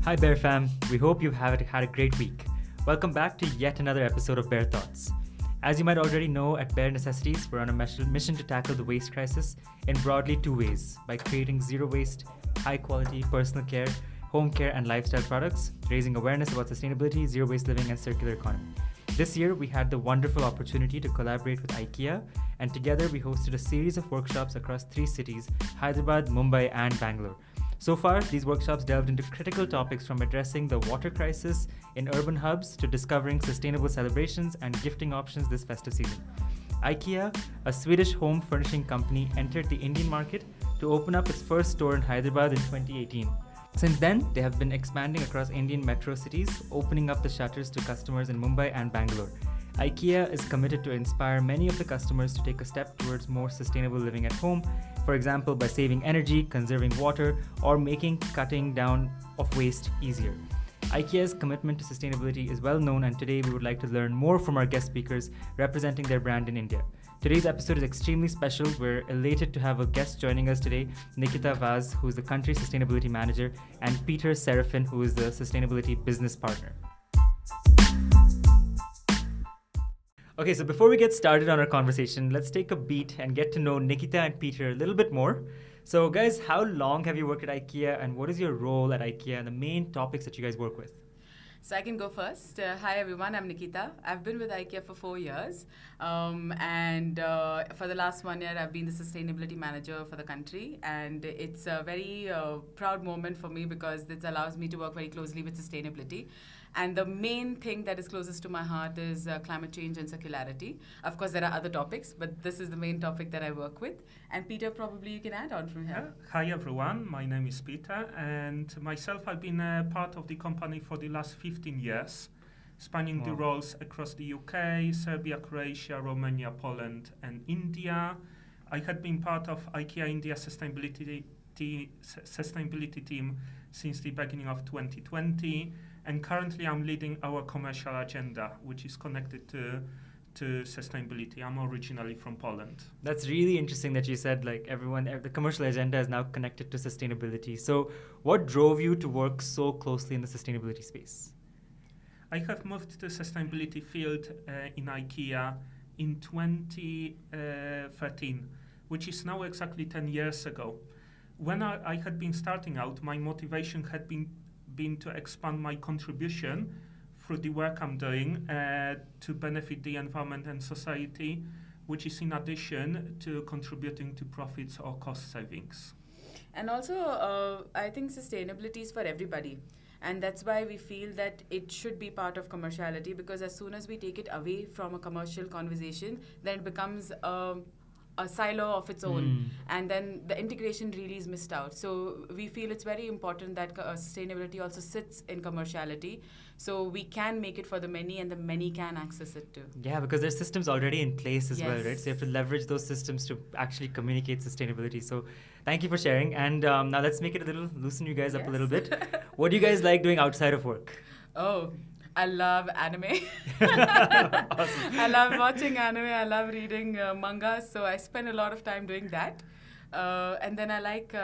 Hi Bear Fam, we hope you've had a great week. Welcome back to yet another episode of Bear Thoughts. As you might already know, at Bear Necessities, we're on a mission to tackle the waste crisis in broadly two ways: by creating zero waste, high quality personal care, home care and lifestyle products, raising awareness about sustainability, zero waste living and circular economy. This year, we had the wonderful opportunity to collaborate with IKEA, and together we hosted a series of workshops across 3 cities, Hyderabad, Mumbai and Bangalore. So far, these workshops delved into critical topics from addressing the water crisis in urban hubs to discovering sustainable celebrations and gifting options this festive season. IKEA, a Swedish home furnishing company, entered the Indian market to open up its first store in Hyderabad in 2018. Since then, they have been expanding across Indian metro cities, opening up the shutters to customers in Mumbai and Bangalore. IKEA is committed to inspire many of the customers to take a step towards more sustainable living at home, for example, by saving energy, conserving water, or making cutting down of waste easier. IKEA's commitment to sustainability is well known, and today we would like to learn more from our guest speakers representing their brand in India. Today's episode is extremely special. We're elated to have a guest joining us today, Nikita Vaz, who is the country sustainability manager, and Peter Serafin, who is the sustainability business partner. Okay, so before we get started on our conversation, let's take a beat and get to know Nikita and Peter a little bit more. So guys, how long have you worked at IKEA, and what is your role at IKEA and the main topics that you guys work with? So I can go first. Hi everyone, I'm Nikita. I've been with IKEA for 4 years, and for the last 1 year I've been the sustainability manager for the country, and it's a very proud moment for me because this allows me to work very closely with sustainability. And the main thing that is closest to my heart is climate change and circularity. Of course, there are other topics, but this is the main topic that I work with. And Peter, probably you can add on from here. Hi everyone, my name is Peter, and myself, I've been part of the company for the last 15 years, spanning the roles across the UK, Serbia, Croatia, Romania, Poland, and India. I had been part of IKEA India sustainability team since the beginning of 2020. And currently I'm leading our commercial agenda, which is connected to sustainability. I'm originally from Poland. That's really interesting that you said the commercial agenda is now connected to sustainability. So what drove you to work so closely in the sustainability space? I have moved to the sustainability field in IKEA in 2013, which is now exactly 10 years ago. When I had been starting out, my motivation had been to expand my contribution through the work I'm doing to benefit the environment and society, which is in addition to contributing to profits or cost savings. And also, I think sustainability is for everybody. And that's why we feel that it should be part of commerciality, because as soon as we take it away from a commercial conversation, then it becomes a silo of its own, and then the integration really is missed out. So we feel it's very important that sustainability also sits in commerciality, so we can make it for the many and the many can access it too. Yeah, because there's systems already in place as well, right? So you have to leverage those systems to actually communicate sustainability. So thank you for sharing, and now let's make it loosen you guys up a little bit. What do you guys like doing outside of work? Oh, I love anime. Awesome. I love watching anime. I love reading manga. So I spend a lot of time doing that. And then I like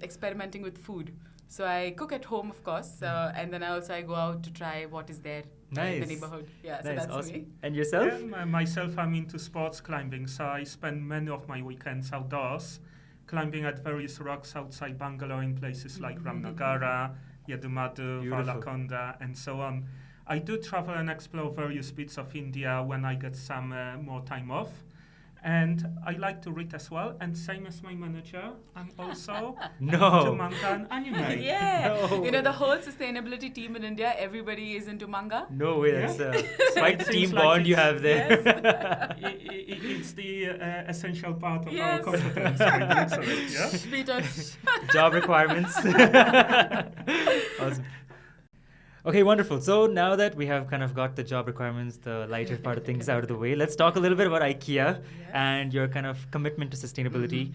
experimenting with food. So I cook at home, of course. And then I go out to try what is there in the neighborhood. Yeah, nice. So that's awesome. me. And yourself? Myself, I'm into sports climbing. So I spend many of my weekends outdoors, climbing at various rocks outside Bangalore in places like Ramnagara, Yedumadu, Valakonda, and so on. I do travel and explore various bits of India when I get some more time off. And I like to read as well. And same as my manager, I'm also into manga and anime. Yeah. No. You know, the whole sustainability team in India, everybody is into manga. No way. That's quite team bond you have there. Yes. It's the essential part of our competence. Job requirements. Awesome. Okay, wonderful. So now that we have kind of got the job requirements, the lighter part of things out of the way, let's talk a little bit about IKEA and your kind of commitment to sustainability.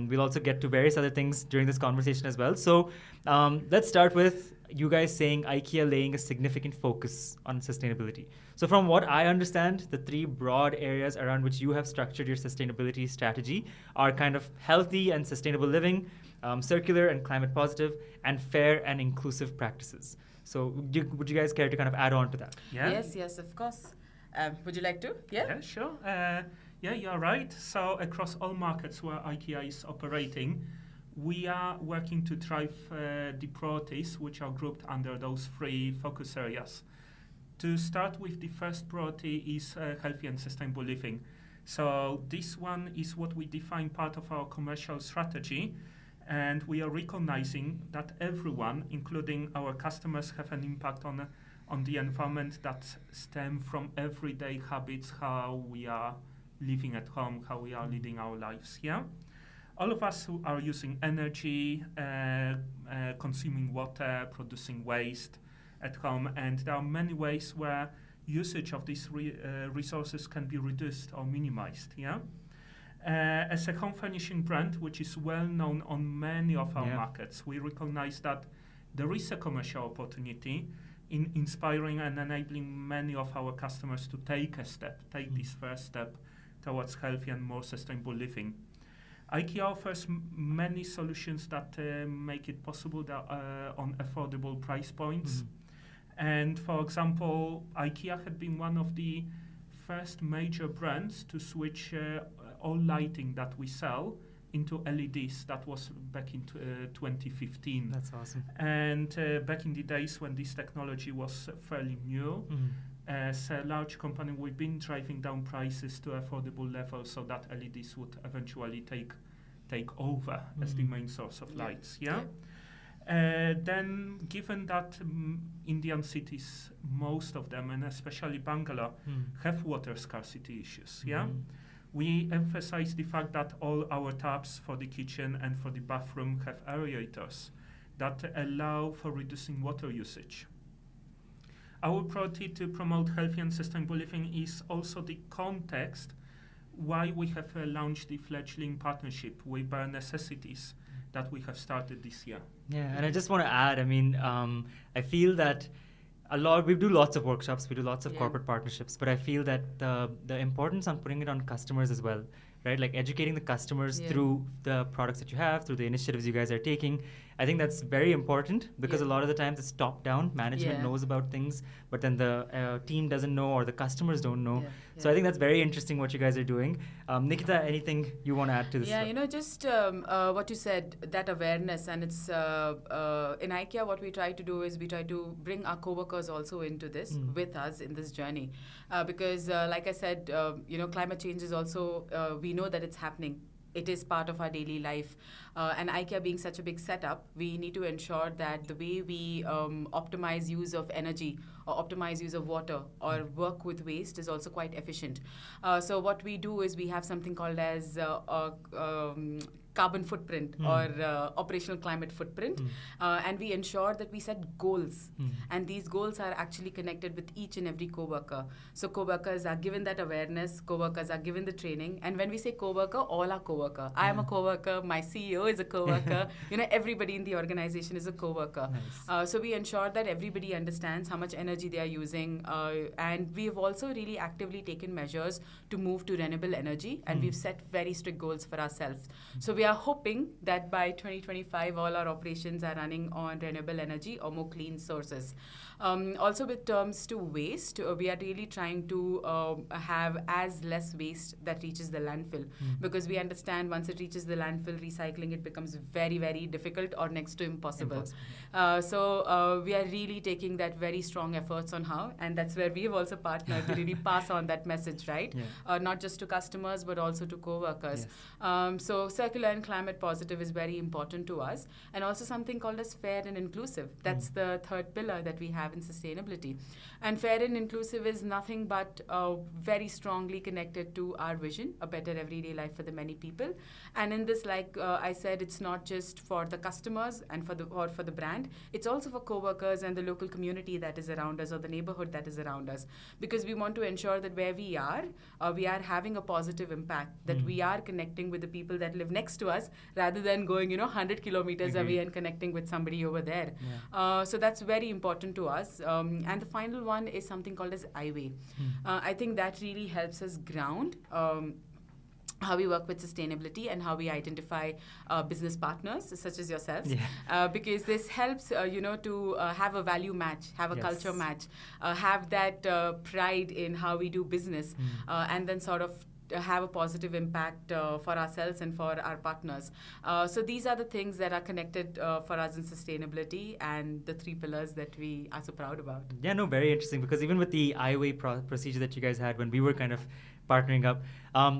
We'll also get to various other things during this conversation as well. So let's start with you guys saying IKEA laying a significant focus on sustainability. So from what I understand, the three broad areas around which you have structured your sustainability strategy are kind of healthy and sustainable living, circular and climate positive, and fair and inclusive practices. So would you guys care to kind of add on to that? Yeah. Yes, of course. Would you like to? Yeah, sure. Yeah, you're right. So across all markets where IKEA is operating, we are working to drive the priorities which are grouped under those three focus areas. To start with, the first priority is healthy and sustainable living. So this one is what we define part of our commercial strategy, and we are recognizing that everyone, including our customers, have an impact on the environment that stem from everyday habits, how we are living at home, how we are leading our lives. Yeah. All of us who are using energy, consuming water, producing waste at home, and there are many ways where usage of these resources can be reduced or minimized. Yeah. As a home furnishing brand, which is well known on many of our markets, we recognize that there is a commercial opportunity in inspiring and enabling many of our customers to take this first step towards healthy and more sustainable living. IKEA offers many solutions that make it possible on affordable price points. And for example, IKEA had been one of the first major brands to switch all lighting that we sell into LEDs. That was back in 2015. That's awesome. And back in the days when this technology was fairly new, as a large company, we've been driving down prices to affordable levels so that LEDs would eventually take over as the main source of lights. Then, given that Indian cities, most of them, and especially Bangalore, have water scarcity issues, we emphasize the fact that all our taps for the kitchen and for the bathroom have aerators that allow for reducing water usage. Our priority to promote healthy and sustainable living is also the context why we have launched the fledgling partnership with Necessities that we have started this year. Yeah, and I just want to add, I mean, I feel that we do lots of workshops, we do lots of corporate partnerships, but I feel that the importance on putting it on customers as well, right? Like educating the customers through the products that you have, through the initiatives you guys are taking. I think that's very important because a lot of the times it's top down. Management knows about things, but then the team doesn't know or the customers don't know. So I think that's very interesting what you guys are doing. Nikita, anything you want to add to this? Yeah, just what you said, that awareness, and it's in IKEA what we try to do is we try to bring our co-workers also into this with us in this journey because like I said, climate change is also, we know that it's happening. It is part of our daily life. And IKEA being such a big setup, we need to ensure that the way we optimize use of energy or optimize use of water or work with waste is also quite efficient. So what we do is we have something called as carbon footprint or operational climate footprint. And we ensure that we set goals. And these goals are actually connected with each and every co-worker. So co-workers are given that awareness, co-workers are given the training. And when we say co-worker, all are co-worker. I am a co-worker, my CEO is a co-worker, everybody in the organization is a co-worker. Nice. So we ensure that everybody understands how much energy they are using. And we have also really actively taken measures to move to renewable energy. And we've set very strict goals for ourselves. So we are hoping that by 2025, all our operations are running on renewable energy or more clean sources. Also with terms to waste, we are really trying to have as less waste that reaches the landfill because we understand once it reaches the landfill, recycling it becomes very, very difficult or next to impossible. So we are really taking that very strong efforts on how, and that's where we have also partnered to really pass on that message, right? Not just to customers, but also to co-workers. So circular and climate positive is very important to us, and also something called as fair and inclusive. That's the third pillar that we have in sustainability. And fair and inclusive is nothing but very strongly connected to our vision, a better everyday life for the many people. And in this, like I said, it's not just for the customers and for the brand, it's also for co-workers and the local community that is around us or the neighborhood that is around us. Because we want to ensure that where we are having a positive impact, that we are connecting with the people that live next to to us rather than going, 100 kilometers away and connecting with somebody over there. Yeah. So that's very important to us. And the final one is something called as iWay. I think that really helps us ground how we work with sustainability and how we identify business partners such as yourselves, because this helps to have a value match, have a culture match, have that pride in how we do business, and then sort of have a positive impact for ourselves and for our partners. So these are the things that are connected for us in sustainability and the 3 pillars that we are so proud about. Yeah, no, very interesting, because even with the iWay procedure that you guys had when we were kind of partnering up,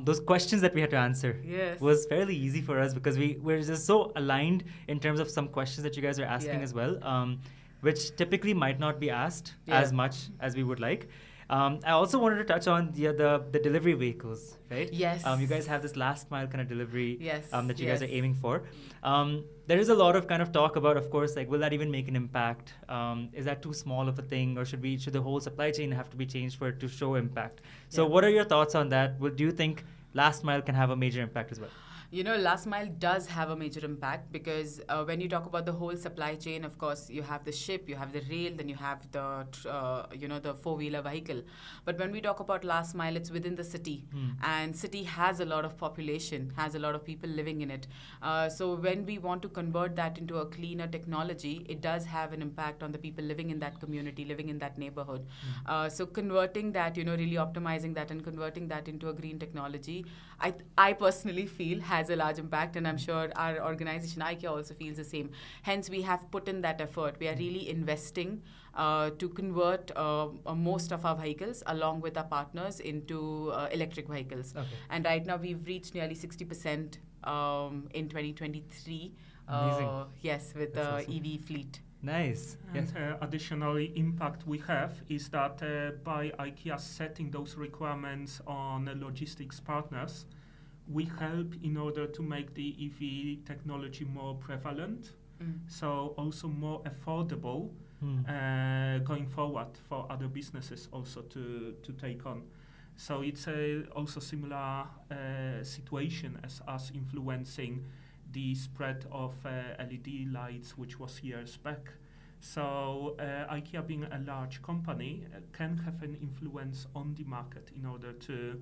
those questions that we had to answer was fairly easy for us, because we're just so aligned in terms of some questions that you guys are asking as well, which typically might not be asked as much as we would like. I also wanted to touch on the delivery vehicles, right? Yes. You guys have this last mile kind of delivery that you guys are Yes. aiming for. There is a lot of kind of talk about, of course, like, will that even make an impact? Is that too small of a thing, or should the whole supply chain have to be changed for it to show impact? So what are your thoughts on that? Do you think last mile can have a major impact as well? Last mile does have a major impact, because when you talk about the whole supply chain, of course, you have the ship, you have the rail, then you have the, the 4-wheeler vehicle. But when we talk about last mile, it's within the city. And city has a lot of population, has a lot of people living in it. So when we want to convert that into a cleaner technology, it does have an impact on the people living in that community, living in that neighborhood. So converting that, really optimizing that and converting that into a green technology, I personally feel has a large impact, and I'm sure our organization IKEA also feels the same. Hence, we have put in that effort. We are really investing to convert most of our vehicles along with our partners into electric vehicles. And right now we've reached nearly 60% in 2023. Yes, with the awesome EV fleet. Nice. And additionally, impact we have is that by IKEA setting those requirements on logistics partners, we help in order to make the EV technology more prevalent, so also more affordable going forward for other businesses also to take on. So it's also similar situation as us influencing the spread of LED lights, which was years back. So IKEA, being a large company, can have an influence on the market in order to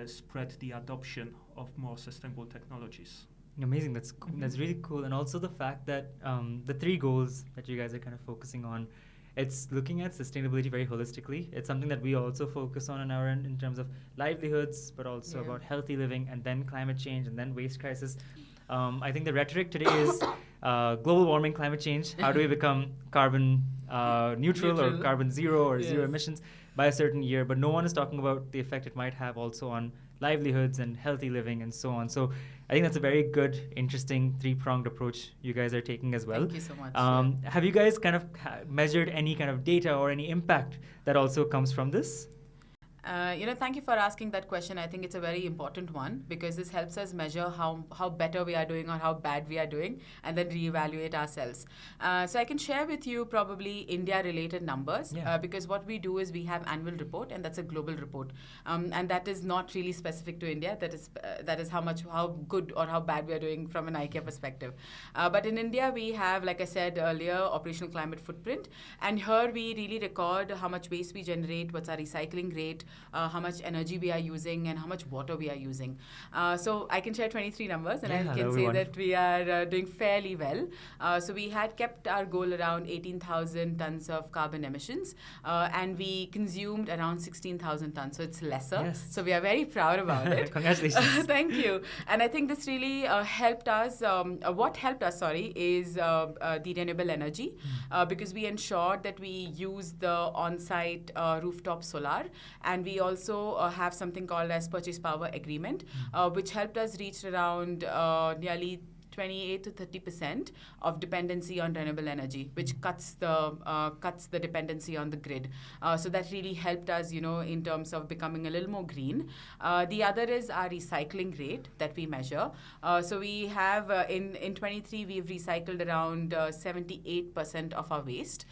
spread the adoption of more sustainable technologies. Amazing. That's that's really cool. And also the fact that the 3 goals that you guys are kind of focusing on, it's looking at sustainability very holistically. It's something that we also focus on our end in terms of livelihoods, but also about healthy living, and then climate change, and then waste crisis. I think the rhetoric today is global warming, climate change. How do we become carbon neutral or carbon zero or zero emissions by a certain year? But no one is talking about the effect it might have also on livelihoods and healthy living and so on. So I think that's a very good, interesting 3-pronged approach you guys are taking as well. Thank you so much. Have you guys kind of measured any kind of data or any impact that also comes from this? Thank you for asking that question. I think it's a very important one, because this helps us measure how better we are doing or how bad we are doing, and then reevaluate ourselves. So I can share with you probably India-related numbers, because what we do is we have annual report, and that's a global report, and that is not really specific to India. That is how good or how bad we are doing from an IKEA perspective. But in India, we have, like I said earlier, operational climate footprint, and here we really record how much waste we generate, what's our recycling rate, how much energy we are using, and how much water we are using. So I can share 23 numbers, and I can say that we are doing fairly well. So we had kept our goal around 18,000 tons of carbon emissions, and we consumed around 16,000 tons, so it's lesser. So we are very proud about it. Congratulations. Thank you. And I think this really helped us. What helped us, is the renewable energy, because we ensured that we use the on-site rooftop solar, and we also have something called as purchase power agreement, which helped us reach around nearly 28 to 30% of dependency on renewable energy, which cuts the dependency on the grid. So that really helped us, in terms of becoming a little more green. The other is our recycling rate that we measure. So we have in 23 we've recycled around 78% of our waste,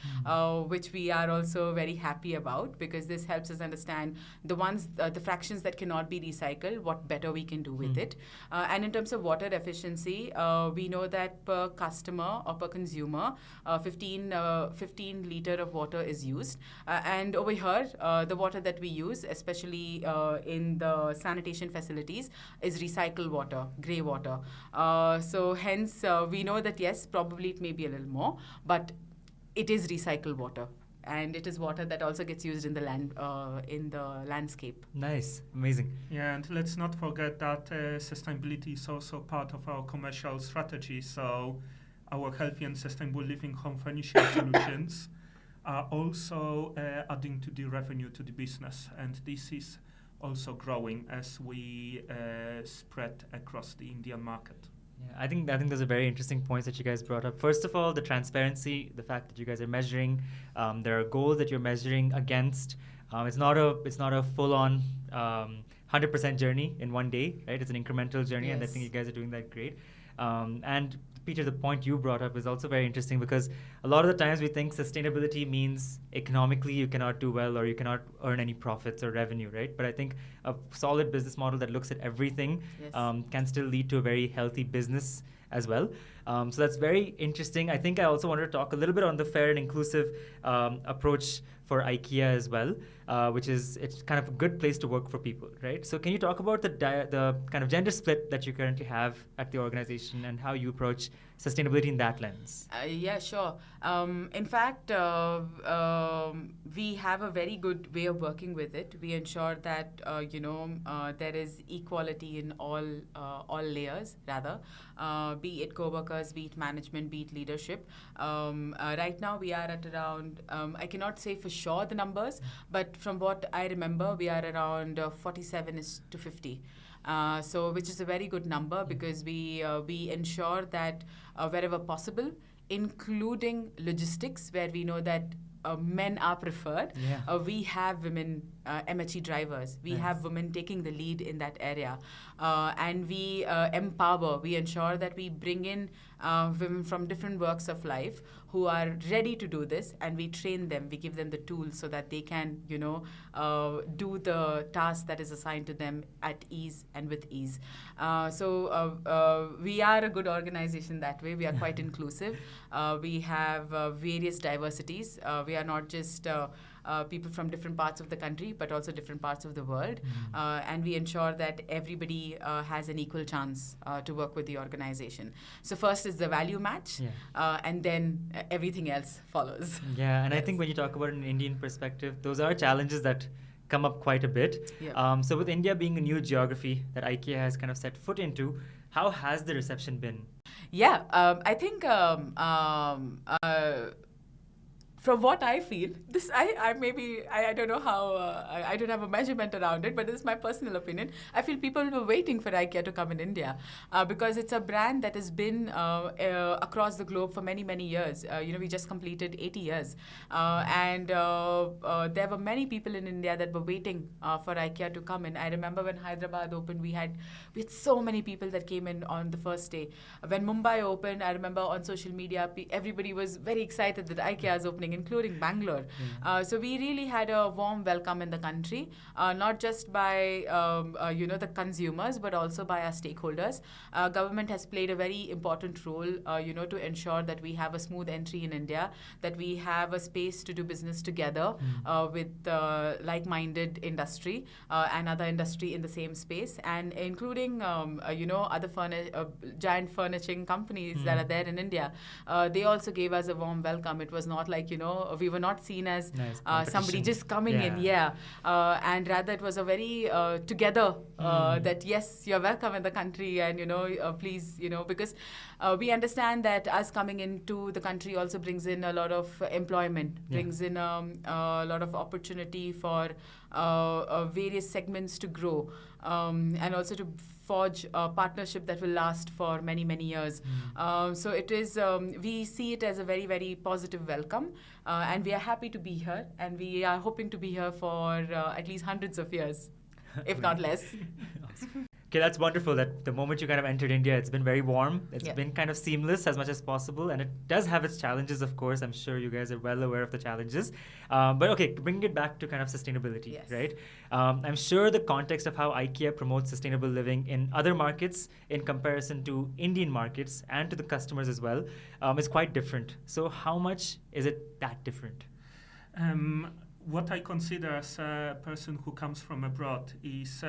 which we are also very happy about, because this helps us understand the fractions that cannot be recycled, what better we can do with it. And in terms of water efficiency, we know that per customer or per consumer, 15 liter of water is used. And over here, the water that we use, especially in the sanitation facilities, is recycled water, grey water. So hence, we know that yes, probably it may be a little more, but it is recycled water. And it is water that also gets used in the landscape. Nice, amazing. Yeah, and let's not forget that sustainability is also part of our commercial strategy. So our healthy and sustainable living home furnishing solutions are also adding to the revenue to the business, and this is also growing as we spread across the Indian market. Yeah, I think those are very interesting points that you guys brought up. First of all, the transparency, the fact that you guys are measuring, there are goals that you're measuring against. It's not a full-on 100% journey in one day, right? It's an incremental journey, and I think you guys are doing that great. And Peter, the point you brought up is also very interesting, because a lot of the times we think sustainability means economically you cannot do well or you cannot earn any profits or revenue, right? But I think a solid business model that looks at everything can still lead to a very healthy business as well. So that's very interesting. I think I also wanted to talk a little bit on the fair and inclusive approach for IKEA as well, which is, it's kind of a good place to work for people, right? So can you talk about the kind of gender split that you currently have at the organization and how you approach sustainability in that lens? Yeah, sure. In fact, we have a very good way of working with it. We ensure that there is equality in all layers, rather, be it co-workers, be it management, be it leadership. Right now, we are at around, I cannot say for sure the numbers, but from what I remember, we are around 47:50. So which is a very good number, because we ensure that wherever possible, including logistics, where we know that men are preferred, we have women MHE drivers. We have women taking the lead in that area. And we empower, we ensure that we bring in women from different walks of life who are ready to do this, and we train them, we give them the tools so that they can, do the task that is assigned to them at ease and with ease. So we are a good organization that way. We are quite inclusive. We have various diversities. We are not just people from different parts of the country, but also different parts of the world. And we ensure that everybody has an equal chance to work with the organization. So first is the value match, and then everything else follows. Yeah, and I think when you talk about an Indian perspective, those are challenges that come up quite a bit. So with India being a new geography that IKEA has kind of set foot into, how has the reception been? Yeah, I think from what I feel, this I don't know how, I don't have a measurement around it, but this is my personal opinion. I feel people were waiting for IKEA to come in India because it's a brand that has been across the globe for many, many years. We just completed 80 years. And there were many people in India that were waiting for IKEA to come in. I remember when Hyderabad opened, we had so many people that came in on the first day. When Mumbai opened, I remember on social media, everybody was very excited that IKEA is opening, including Bangalore. So we really had a warm welcome in the country, not just by the consumers, but also by our stakeholders. Government has played a very important role, to ensure that we have a smooth entry in India, that we have a space to do business together with like-minded industry and other industry in the same space, and including other giant furnishing companies that are there in India. They also gave us a warm welcome. It was not like we were not seen as somebody just coming in, and rather it was a very together that yes, you're welcome in the country, and please, because we understand that us coming into the country also brings in a lot of employment, brings in a lot of opportunity for various segments to grow, and also to forge a partnership that will last for many, many years. So it is, we see it as a very, very positive welcome, and we are happy to be here, and we are hoping to be here for at least hundreds of years, if not less. Okay, that's wonderful that the moment you kind of entered India, it's been very warm. It's Yeah. been kind of seamless as much as possible. And it does have its challenges, of course. I'm sure you guys are well aware of the challenges. But okay, bringing it back to kind of sustainability, Yes. right? I'm sure the context of how IKEA promotes sustainable living in other markets in comparison to Indian markets and to the customers as well is quite different. So how much is it that different? What I consider as a person who comes from abroad is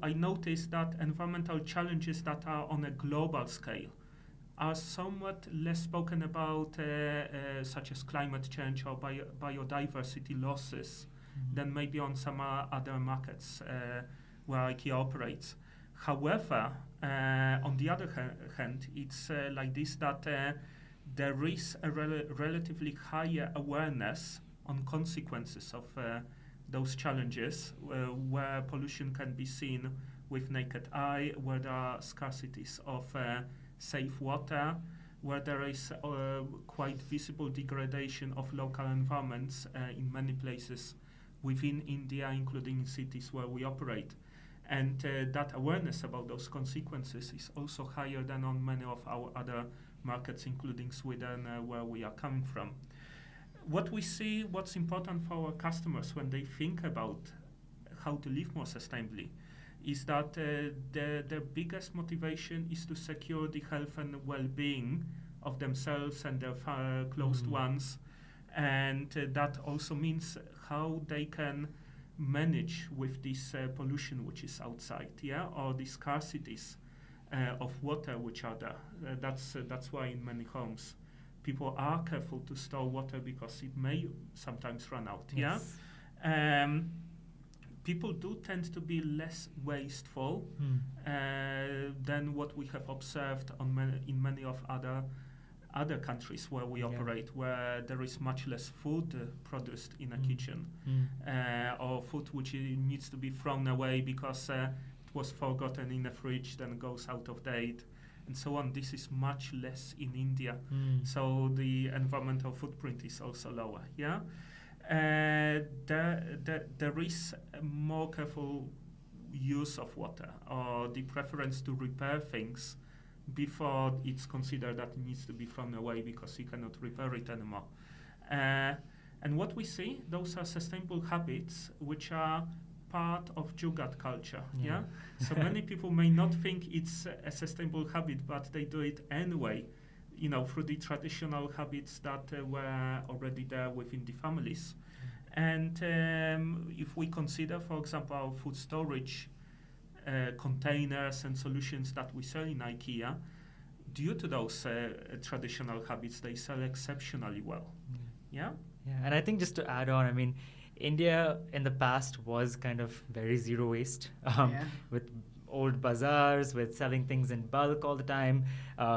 I noticed that environmental challenges that are on a global scale are somewhat less spoken about, such as climate change or biodiversity losses, than maybe on some other markets where IKEA operates. However, on the other hand, it's like this, that there is a relatively higher awareness on consequences of those challenges, where pollution can be seen with naked eye, where there are scarcities of safe water, where there is quite visible degradation of local environments in many places within India, including in cities where we operate. And that awareness about those consequences is also higher than on many of our other markets, including Sweden, where we are coming from. What we see, what's important for our customers when they think about how to live more sustainably, is that the biggest motivation is to secure the health and well-being of themselves and their closed ones. And that also means how they can manage with this pollution which is outside, or the scarcities of water which are there. That's why in many homes people are careful to store water because it may sometimes run out. Yes. People do tend to be less wasteful than what we have observed in many of other countries where we operate, where there is much less food produced in a kitchen, or food which needs to be thrown away because it was forgotten in a fridge, then goes out of date, and so on. This is much less in India, so the environmental footprint is also lower. There is a more careful use of water, or the preference to repair things before it's considered that it needs to be thrown away because you cannot repair it anymore. And what we see, those are sustainable habits which are part of Jugaad culture. So many people may not think it's a sustainable habit, but they do it anyway, through the traditional habits that were already there within the families. And if we consider, for example, our food storage containers and solutions that we sell in IKEA, due to those traditional habits, they sell exceptionally well. Yeah, and I think just to add on, I mean, India in the past was kind of very zero waste, with old bazaars, with selling things in bulk all the time,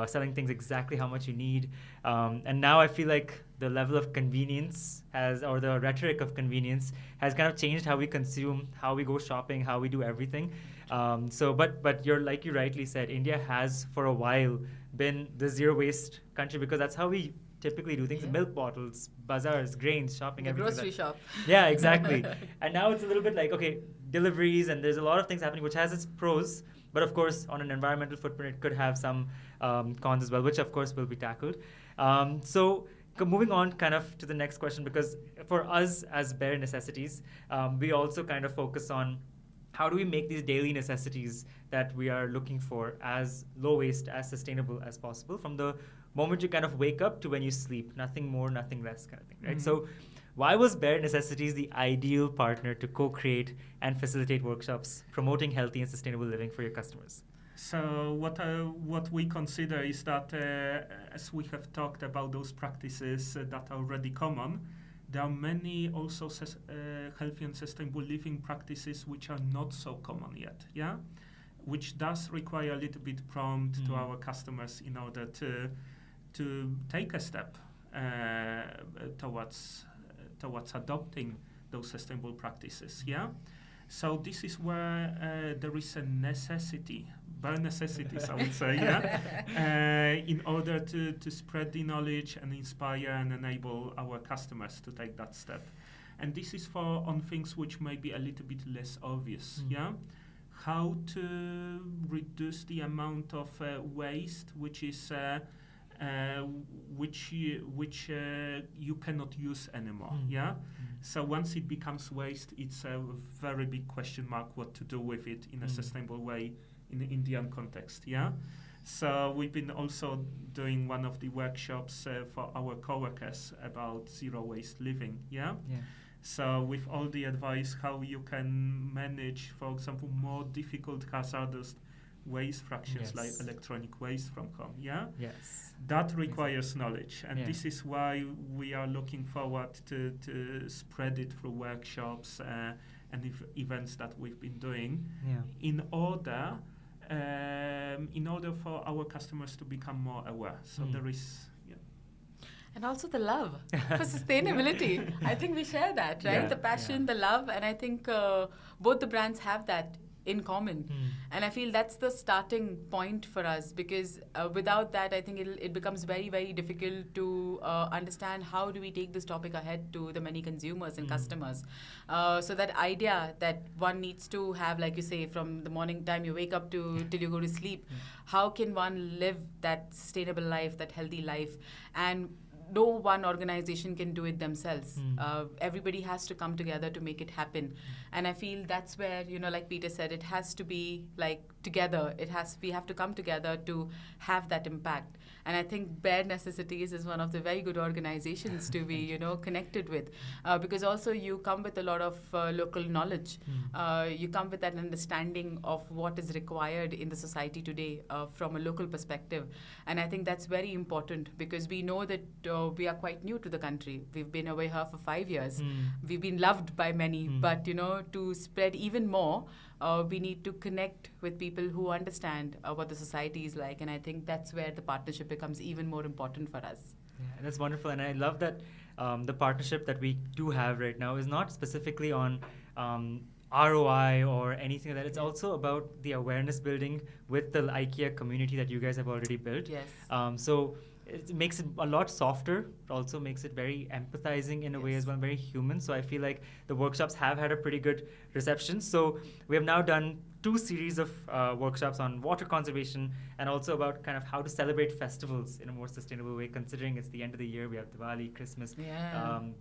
selling things exactly how much you need. And now I feel like the level of convenience or the rhetoric of convenience has kind of changed how we consume, how we go shopping, how we do everything. But you're, like you rightly said, India has for a while been the zero waste country because that's how we typically do things. Milk bottles, bazaars, grains, shopping, the everything. Grocery shop. Yeah, exactly. And now it's a little bit like, okay, deliveries, and there's a lot of things happening which has its pros, but of course on an environmental footprint it could have some cons as well, which of course will be tackled. So moving on kind of to the next question, because for us as Bare Necessities, we also kind of focus on how do we make these daily necessities that we are looking for as low waste, as sustainable as possible, from the moment you kind of wake up to when you sleep, nothing more, nothing less kind of thing, right? So why was Bare Necessities the ideal partner to co-create and facilitate workshops promoting healthy and sustainable living for your customers? So what we consider is that, as we have talked about those practices that are already common, there are many also healthy and sustainable living practices which are not so common yet, which does require a little bit prompt to our customers in order to take a step towards adopting those sustainable practices. So this is where there is a necessity, bare necessities, I would say, yeah, in order to spread the knowledge and inspire and enable our customers to take that step. And this is for on things which may be a little bit less obvious, yeah? How to reduce the amount of waste which is which you cannot use anymore, yeah? So once it becomes waste, it's a very big question mark what to do with it in a sustainable way in the Indian context, yeah? So we've been also doing one of the workshops for our co-workers about zero waste living, yeah? So with all the advice how you can manage, for example, more difficult hazardous waste fractions like electronic waste from home, yeah? That requires knowledge, and this is why we are looking forward to spread it through workshops and events that we've been doing in order for our customers to become more aware. So there is... And also the love for sustainability. I think we share that, right? The passion, the love, and I think both the brands have that in common. And I feel that's the starting point for us, because without that, I think it becomes very, very difficult to understand how do we take this topic ahead to the many consumers and customers. So that idea that one needs to have, like you say, from the morning time you wake up till you go to sleep, how can one live that sustainable life, that healthy life? And no one organization can do it themselves. Everybody has to come together to make it happen. And I feel that's where, like Peter said, it has to be like together. We have to come together to have that impact. And I think Bare Necessities is one of the very good organizations to be, connected with, because also you come with a lot of local knowledge. You come with that understanding of what is required in the society today from a local perspective. And I think that's very important, because we know that we are quite new to the country. We've been away here for 5 years. We've been loved by many, but to spread even more, we need to connect with people who understand what the society is like, and I think that's where the partnership becomes even more important for us. Yeah, that's wonderful, and I love that the partnership that we do have right now is not specifically on ROI or anything like that. It's also about the awareness building with the IKEA community that you guys have already built. So it makes it a lot softer. It also makes it very empathizing in a way as well, very human. So I feel like the workshops have had a pretty good reception. So we have now done 2 series of workshops on water conservation and also about kind of how to celebrate festivals in a more sustainable way, considering it's the end of the year. We have Diwali, Christmas.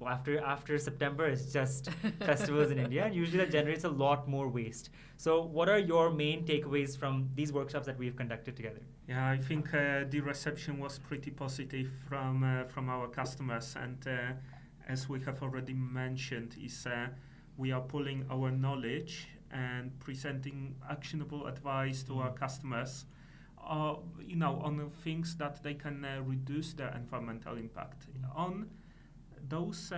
After September, it's just festivals in India, and usually that generates a lot more waste. So what are your main takeaways from these workshops that we've conducted together? Yeah, I think the reception was pretty positive from our customers, and as we have already mentioned, we are pulling our knowledge and presenting actionable advice to our customers, on things that they can reduce their environmental impact on those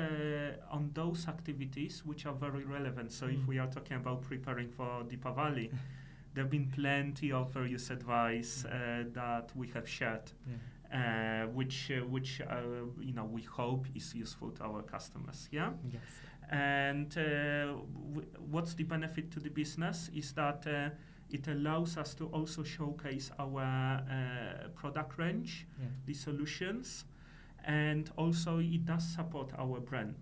activities which are very relevant. So if we are talking about preparing for Deepavali, there have been plenty of various advice that we have shared, which we hope is useful to our customers. Yeah. Yes. And what's the benefit to the business is that it allows us to also showcase our product range, the solutions, and also it does support our brand.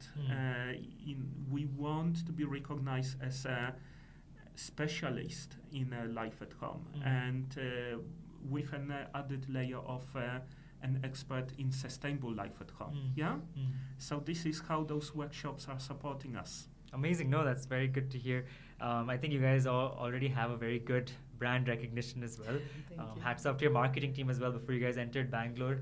We want to be recognized as a specialist in life at home, and with an added layer of an expert in sustainable life at home. So this is how those workshops are supporting us. Amazing. No, that's very good to hear. I think you guys already have a very good brand recognition as well. Hats off to your marketing team as well before you guys entered Bangalore.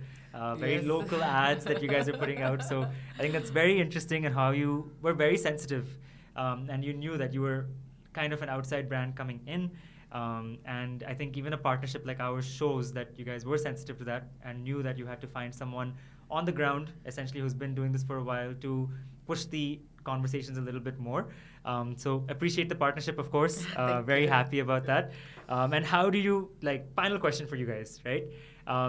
Very local ads that you guys are putting out. So I think that's very interesting, and how you were very sensitive, and you knew that you were kind of an outside brand coming in. And I think even a partnership like ours shows that you guys were sensitive to that and knew that you had to find someone on the ground, essentially, who's been doing this for a while, to push the conversations a little bit more. So appreciate the partnership, of course. Very happy about that. And how do you, final question for you guys, right?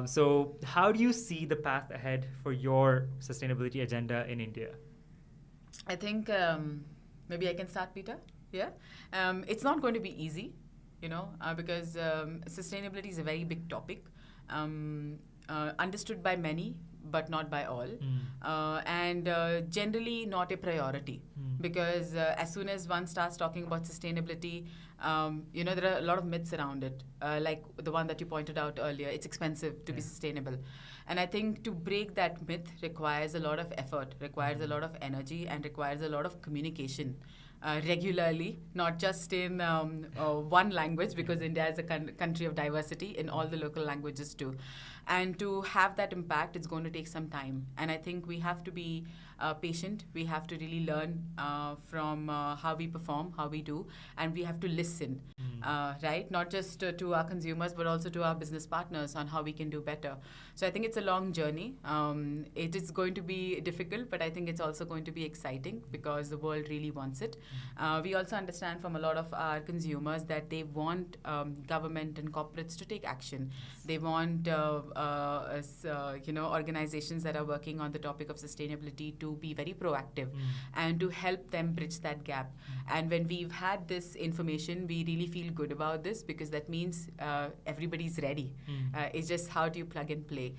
So how do you see the path ahead for your sustainability agenda in India? I think maybe I can start, Peter. Yeah. It's not going to be easy, because sustainability is a very big topic, understood by many, but not by all, and generally not a priority. Because as soon as one starts talking about sustainability, there are a lot of myths around it, like the one that you pointed out earlier. It's expensive to be sustainable. And I think to break that myth requires a lot of effort, requires a lot of energy, and requires a lot of communication. Regularly, not just in one language, because India is a country of diversity in all the local languages too. And to have that impact, it's going to take some time. And I think we have to be patient. We have to really learn from how we perform, how we do, and we have to listen, right? Not just to our consumers, but also to our business partners on how we can do better. So I think it's a long journey. It is going to be difficult, but I think it's also going to be exciting because the world really wants it. We also understand from a lot of our consumers that they want government and corporates to take action. They want organizations that are working on the topic of sustainability to be very proactive and to help them bridge that gap. And when we've had this information, we really feel good about this, because that means everybody's ready. It's just how do you plug and play.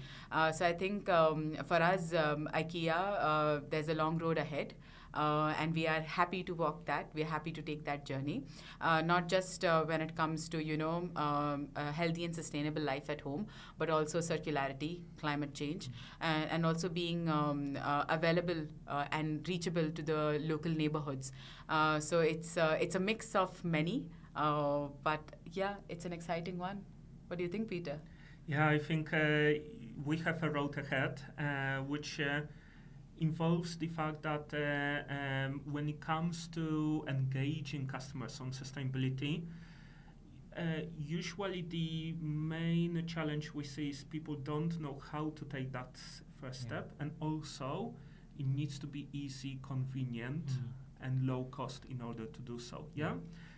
So I think for us, IKEA, there's a long road ahead. And we are happy to walk that. We are happy to take that journey, not just when it comes to a healthy and sustainable life at home, but also circularity, climate change, and also being available and reachable to the local neighborhoods. So it's a mix of many, but yeah, it's an exciting one. What do you think, Peter? Yeah, I think we have a road ahead, which involves the fact that when it comes to engaging customers on sustainability, usually the main challenge we see is people don't know how to take that first step, and also it needs to be easy, convenient, and low cost in order to do so. Yeah,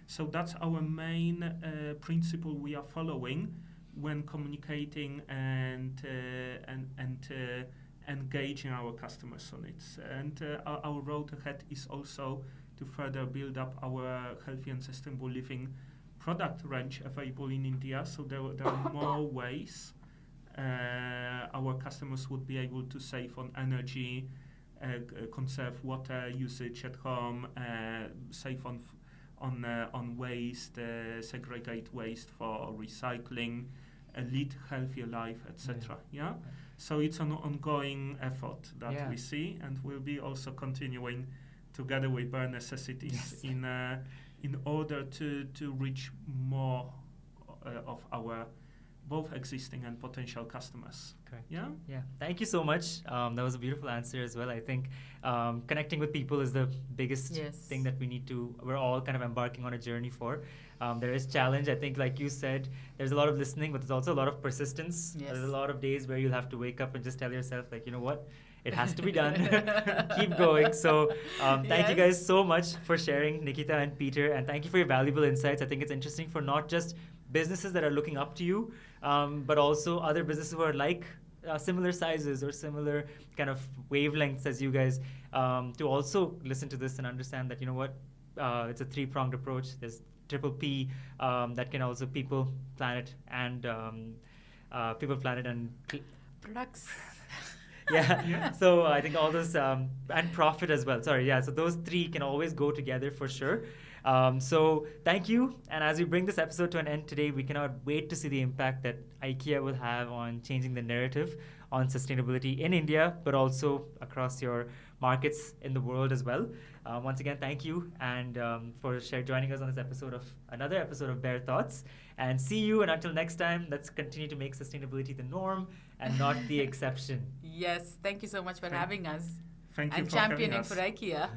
so that's our main principle we are following when communicating and engaging our customers on it. And our road ahead is also to further build up our healthy and sustainable living product range available in India. So there are more ways our customers would be able to save on energy, conserve water usage at home, save on waste, segregate waste for recycling, lead healthier life, etc. Yeah. So it's an ongoing effort that we see, and we'll be also continuing together with Bare Necessities in order to reach more of our both existing and potential customers. Correct. Yeah? Yeah. Thank you so much. That was a beautiful answer as well. I think connecting with people is the biggest thing that we're all kind of embarking on a journey for. There is challenge. I think, like you said, there's a lot of listening, but there's also a lot of persistence. Yes. There's a lot of days where you'll have to wake up and just tell yourself, like, you know what? It has to be done. Keep going. So thank you guys so much for sharing, Nikita and Peter, and thank you for your valuable insights. I think it's interesting for not just businesses that are looking up to you, but also other businesses who are like similar sizes or similar kind of wavelengths as you guys, to also listen to this and understand that, you know what, it's a three-pronged approach. There's triple P that can also people, planet, and products. Yeah. So I think all those and profit as well. Sorry. Yeah. So those three can always go together for sure. So thank you. And as we bring this episode to an end today, we cannot wait to see the impact that IKEA will have on changing the narrative on sustainability in India, but also across your markets in the world as well. Once again, thank you, and for joining us on this another episode of Bare Thoughts. And see you, and until next time, let's continue to make sustainability the norm and not the exception. Yes, thank you so much for having us. Thank you and for championing having us. for IKEA.